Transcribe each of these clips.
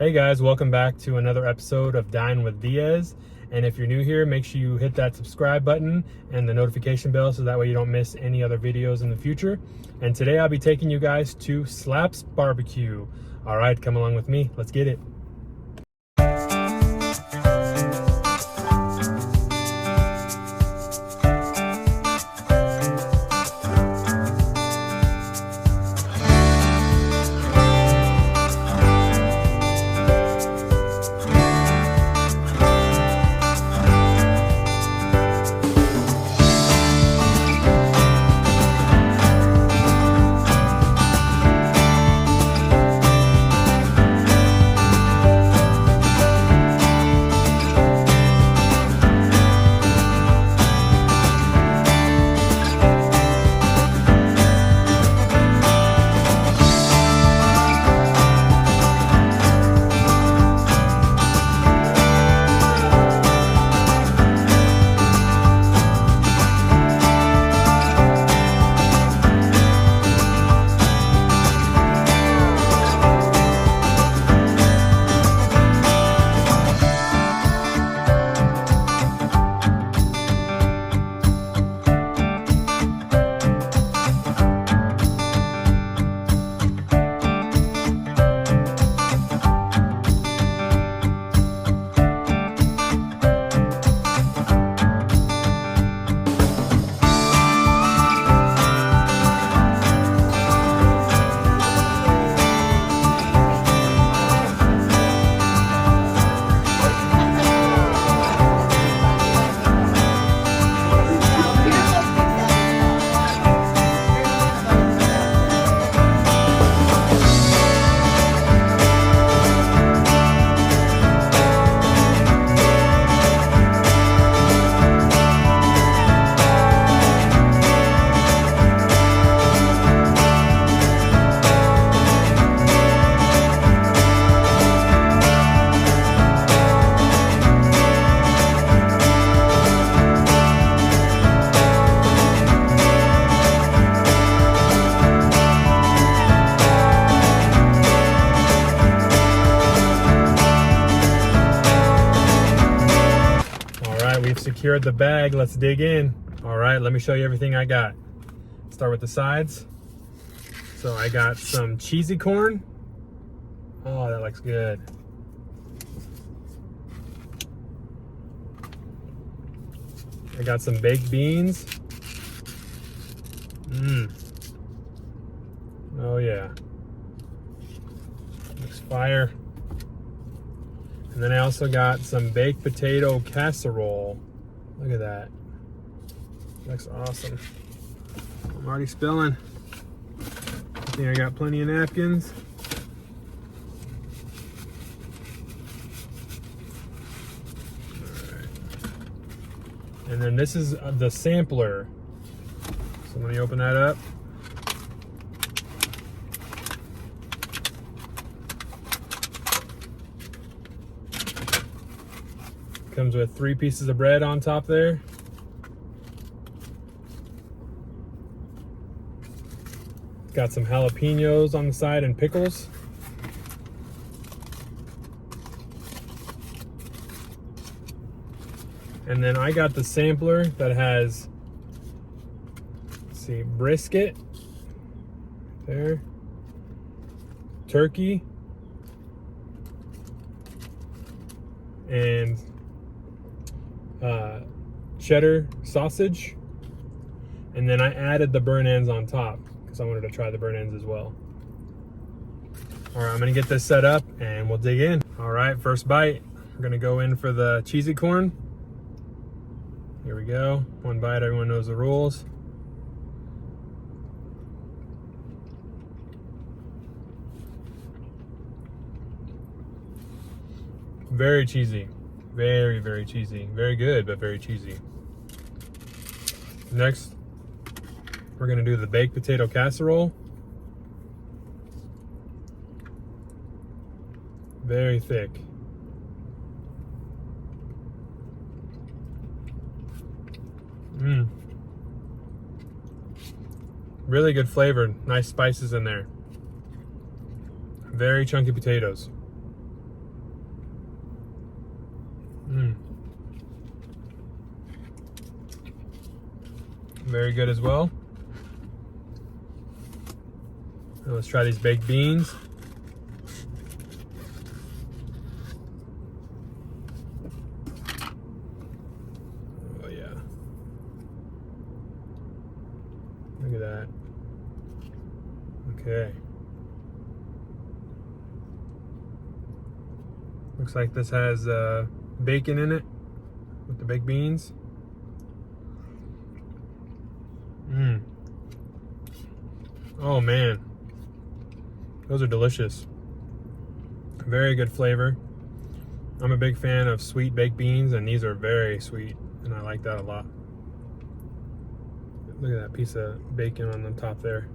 Hey guys, welcome back to another episode of Dine with Diaz. And if you're new here, make sure you hit that subscribe button and the notification bell so that way you don't miss any other videos in the future. And today I'll be taking you guys to Slaps Bbq. All right, come along with me. Let's get it. We've secured the bag. Let's dig in. All right, let me show you everything I got. Start with the sides. So I got some cheesy corn. Oh, that looks good. I got some baked beans. Oh yeah. Looks fire. And then I also got some baked potato casserole. Look at that. Looks awesome. I'm already spilling. I think I got plenty of napkins. All right. And then this is the sampler. So let me open that up. Comes with 3 pieces of bread on top there. Got some jalapenos on the side and pickles. And then I got the sampler that has, let's see, brisket there, turkey, and cheddar sausage, and then I added the burnt ends on top because I wanted to try the burnt ends as well. All right, I'm gonna get this set up and we'll dig in. All right, first bite. We're gonna go in for the cheesy corn. Here we go. One bite, everyone knows the rules. Very cheesy. Very, very cheesy. Very good, but very cheesy. Next, we're gonna do the baked potato casserole. Very thick. Really good flavor, nice spices in there. Very chunky potatoes. Very good as well. Now let's try these baked beans. Oh yeah. Look at that. Okay. Looks like this has bacon in it with the baked beans. Oh man, those are delicious. Very good flavor. I'm a big fan of sweet baked beans, and these are very sweet, and I like that a lot. Look at that piece of bacon on the top there.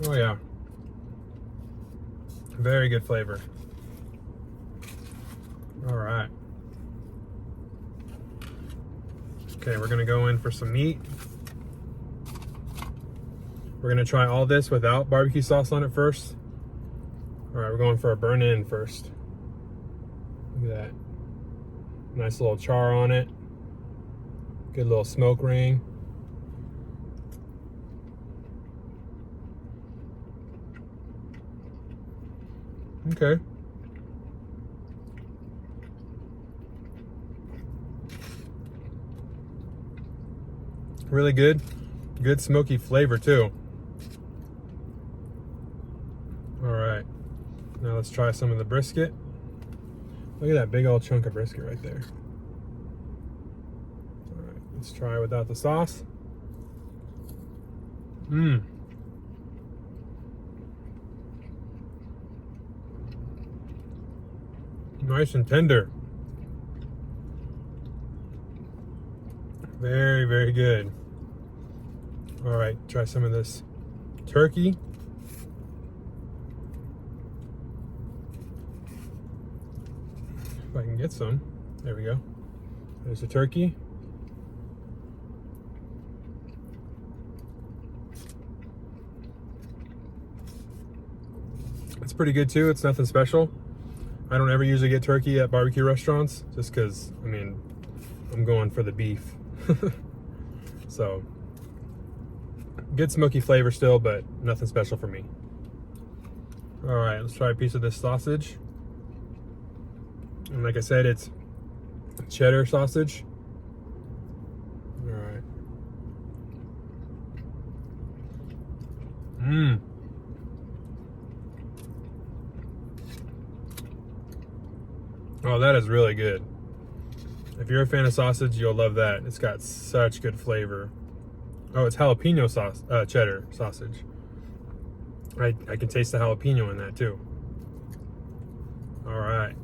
Oh yeah. Very good flavor. All right. Okay, we're gonna go in for some meat. We're gonna try all this without barbecue sauce on it first. All right, we're going for a burn in first. Look at that. Nice little char on it. Good little smoke ring. Okay. Really good. Good smoky flavor too. All right. Now let's try some of the brisket. Look at that big old chunk of brisket right there. All right, let's try without the sauce. Nice and tender. Very, very good. All right, try some of this turkey. If I can get some. There we go. There's the turkey. It's pretty good too. It's nothing special. I don't ever usually get turkey at barbecue restaurants just because, I mean, I'm going for the beef. So, good smoky flavor still, but nothing special for me. All right, let's try a piece of this sausage. And like I said, it's cheddar sausage. All right. Oh, that is really good. If you're a fan of sausage, you'll love that. It's got such good flavor. Oh, it's jalapeno sauce, cheddar sausage. I can taste the jalapeno in that too. All right.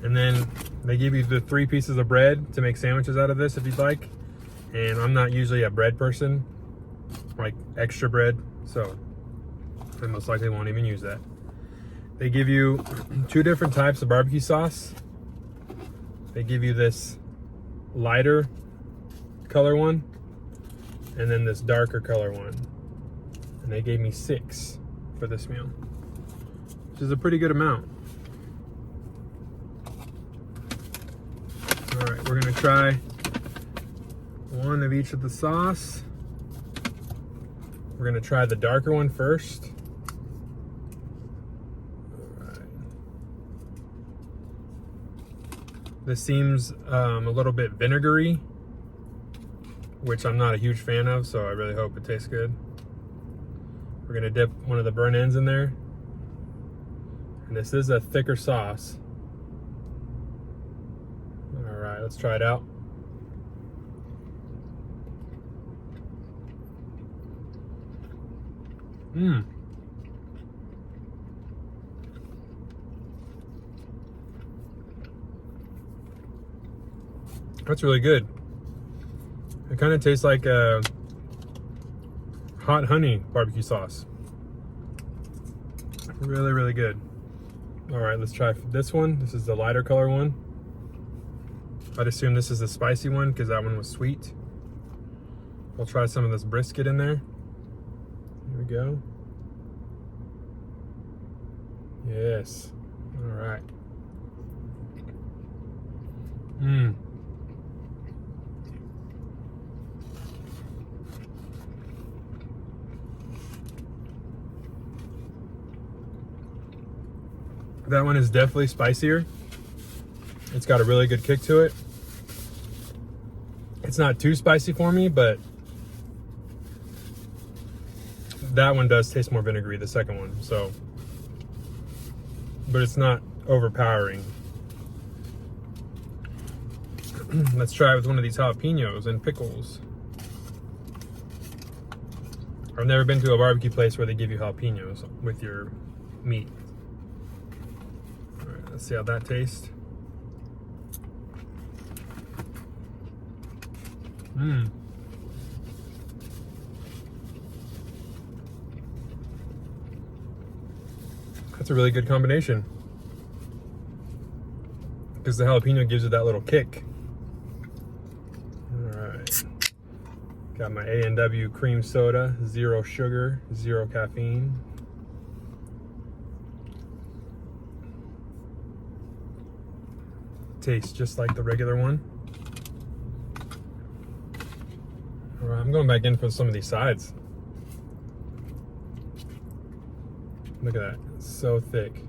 And then they give you the 3 pieces of bread to make sandwiches out of this if you'd like. And I'm not usually a bread person, like extra bread, so I most likely won't even use that. They give you 2 different types of barbecue sauce. They give you this lighter color one, and then this darker color one. And they gave me 6 for this meal, which is a pretty good amount. All right, we're gonna try 1 of each of the sauce. We're gonna try the darker one first. This seems a little bit vinegary, which I'm not a huge fan of, so I really hope it tastes good. We're gonna dip one of the burnt ends in there. And this is a thicker sauce. All right, let's try it out. That's really good. It kind of tastes like hot honey barbecue sauce. Really, really good. All right, let's try this one. This is the lighter color one. I'd assume this is the spicy one because that one was sweet. We'll try some of this brisket in there. Here we go. Yes. All right. That one is definitely spicier. It's got a really good kick to it. It's not too spicy for me, but that one does taste more vinegary, the second one. So, but it's not overpowering. Let's try it with one of these jalapenos and pickles. I've never been to a barbecue place where they give you jalapenos with your meat. All right, let's see how that tastes. That's a really good combination, because the jalapeno gives it that little kick. All right, got my A&W cream soda, 0 sugar, 0 caffeine. Tastes just like the regular one. All right, I'm going back in for some of these sides. Look at that, it's so thick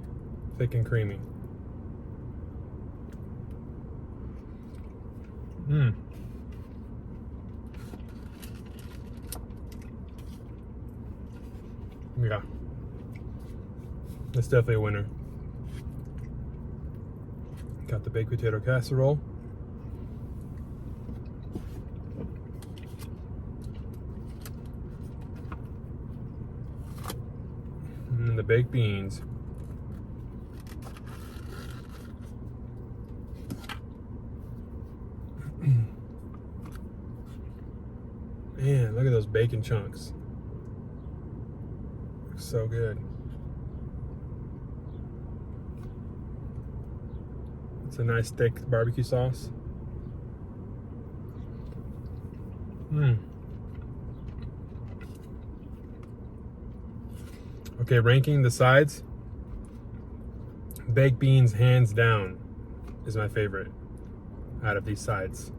and creamy. Yeah, that's definitely a winner. Got the baked potato casserole. And the baked beans. Man, look at those bacon chunks. Looks so good. It's a nice thick barbecue sauce. Okay, ranking the sides. Baked beans, hands down, is my favorite out of these sides.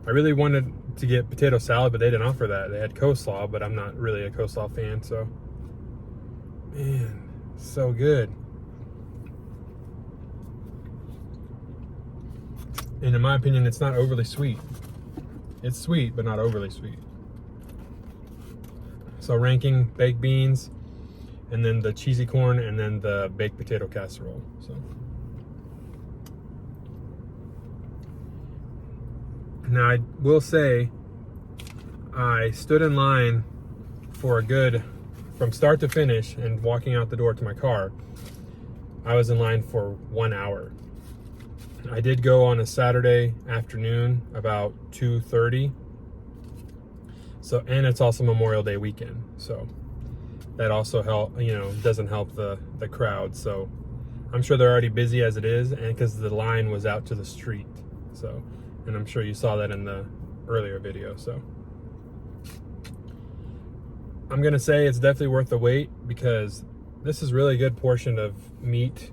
I really wanted to get potato salad, but they didn't offer that. They had coleslaw, but I'm not really a coleslaw fan, so. Man, so good. And in my opinion, it's not overly sweet. It's sweet, but not overly sweet. So ranking baked beans, and then the cheesy corn, and then the baked potato casserole. So now I will say, I stood in line for a good, from start to finish and walking out the door to my car, I was in line for 1 hour. I did go on a Saturday afternoon about 2:30. So, and it's also Memorial Day weekend. So that also doesn't help the crowd. So I'm sure they're already busy as it is, and because the line was out to the street. So, and I'm sure you saw that in the earlier video. So I'm gonna say it's definitely worth the wait, because this is really good portion of meat,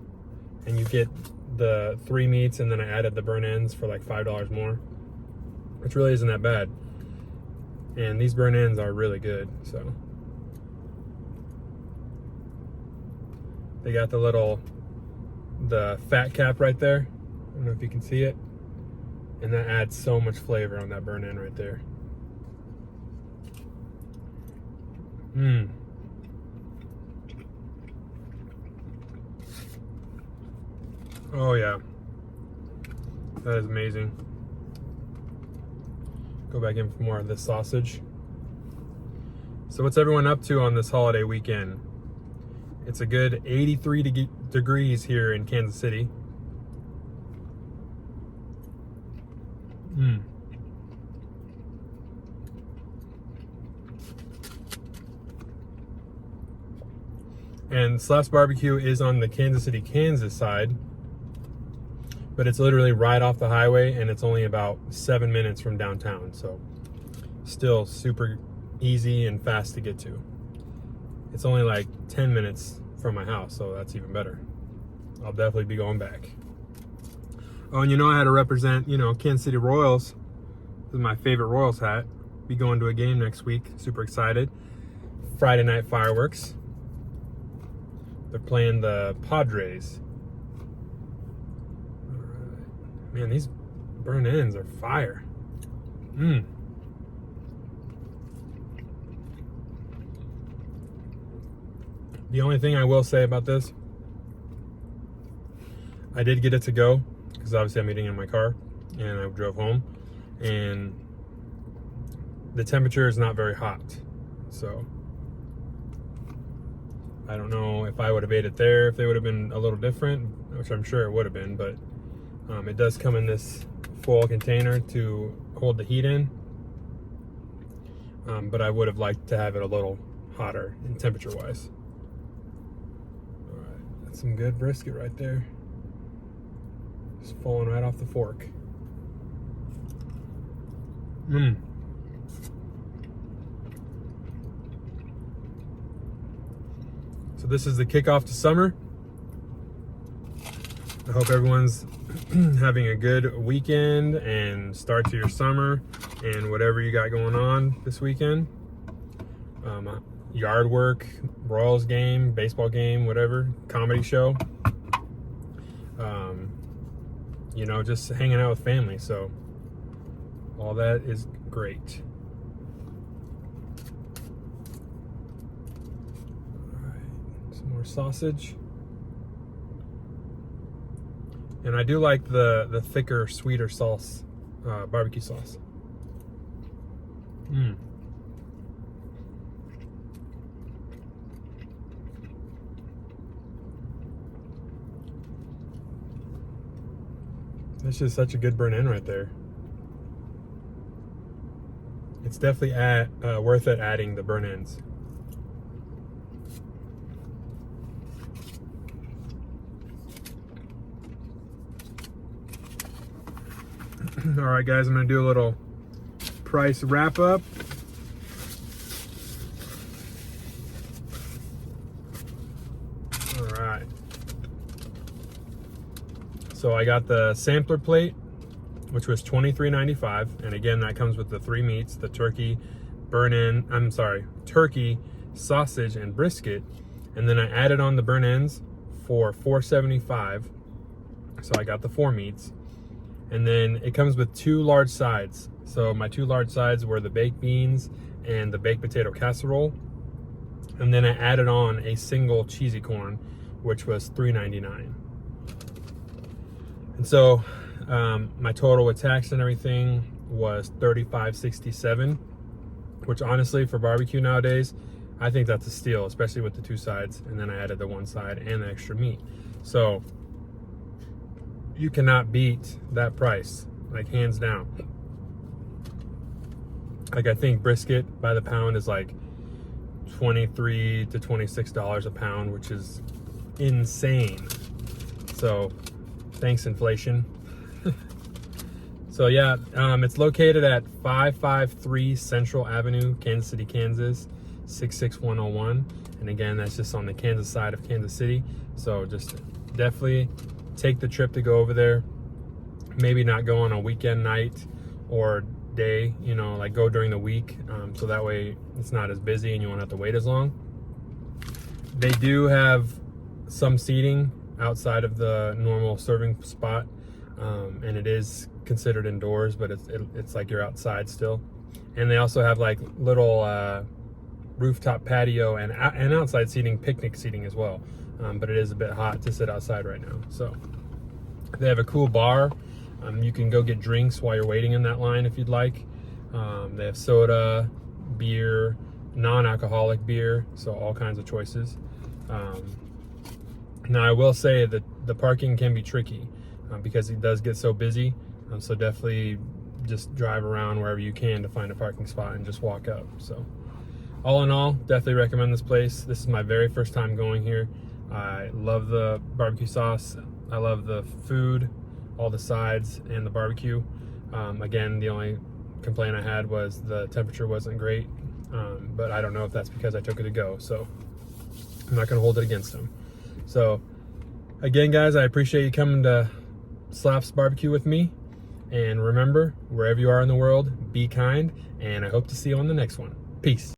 and you get the 3 meats, and then I added the burn ends for like $5 more, which really isn't that bad. And these burn ends are really good. So they got the fat cap right there. I don't know if you can see it, and that adds so much flavor on that burn end right there. Oh yeah, that is amazing. Go back in for more of this sausage. So what's everyone up to on this holiday weekend? It's a good 83 degrees here in Kansas City. And Slaps Bbq is on the Kansas City, Kansas side, but it's literally right off the highway, and it's only about 7 minutes from downtown. So still super easy and fast to get to. It's only like 10 minutes from my house, so that's even better. I'll definitely be going back. Oh, and I had to represent, Kansas City Royals. This is my favorite Royals hat. Be going to a game next week. Super excited. Friday night fireworks. They're playing the Padres. All right. Man, these burnt ends are fire. The only thing I will say about this, I did get it to go because obviously I'm eating in my car and I drove home, and the temperature is not very hot. So I don't know if I would have ate it there, if they would have been a little different, which I'm sure it would have been, but it does come in this foil container to hold the heat in. But I would have liked to have it a little hotter in temperature-wise. All right, that's some good brisket right there. Just falling right off the fork. So this is the kickoff to summer. I hope everyone's having a good weekend and start to your summer and whatever you got going on this weekend. Yard work, Royals game, baseball game, whatever, comedy show. Just hanging out with family. So all that is great. All right, some more sausage. And I do like the thicker, sweeter sauce, barbecue sauce. That's just such a good burn in right there. It's definitely worth it adding the burn ends. All right, guys, I'm gonna do a little price wrap up. All right. So I got the sampler plate, which was $23.95, and again, that comes with the 3 meats: the turkey, turkey, sausage, and brisket. And then I added on the burn ends for $4.75. So I got the 4 meats. And then it comes with 2 large sides. So my 2 large sides were the baked beans and the baked potato casserole. And then I added on a single cheesy corn, which was $3.99. And so my total with tax and everything was $35.67, which honestly for barbecue nowadays, I think that's a steal, especially with the 2 sides. And then I added the 1 side and the extra meat. So you cannot beat that price, like hands down. Like I think brisket by the pound is like $23 to $26 a pound, which is insane. So thanks, inflation. So yeah, it's located at 553 Central Avenue, Kansas City, Kansas, 66101. And again, that's just on the Kansas side of Kansas City. So just definitely take the trip to go over there. Maybe not go on a weekend night or day, like go during the week. So that way it's not as busy and you won't have to wait as long. They do have some seating outside of the normal serving spot. And it is considered indoors, but it's like you're outside still. And they also have like little rooftop patio and outside seating, picnic seating as well. But it is a bit hot to sit outside right now. So they have a cool bar. You can go get drinks while you're waiting in that line if you'd like. They have soda, beer, non-alcoholic beer, so all kinds of choices. Now I will say that the parking can be tricky because it does get so busy. So definitely just drive around wherever you can to find a parking spot and just walk up. So all in all, definitely recommend this place. This is my very first time going here. I love the barbecue sauce. I love the food, all the sides, and the barbecue. Again, the only complaint I had was the temperature wasn't great, but I don't know if that's because I took it to go. So I'm not gonna hold it against them. So again, guys, I appreciate you coming to Slaps Bbq with me. And remember, wherever you are in the world, be kind, and I hope to see you on the next one. Peace.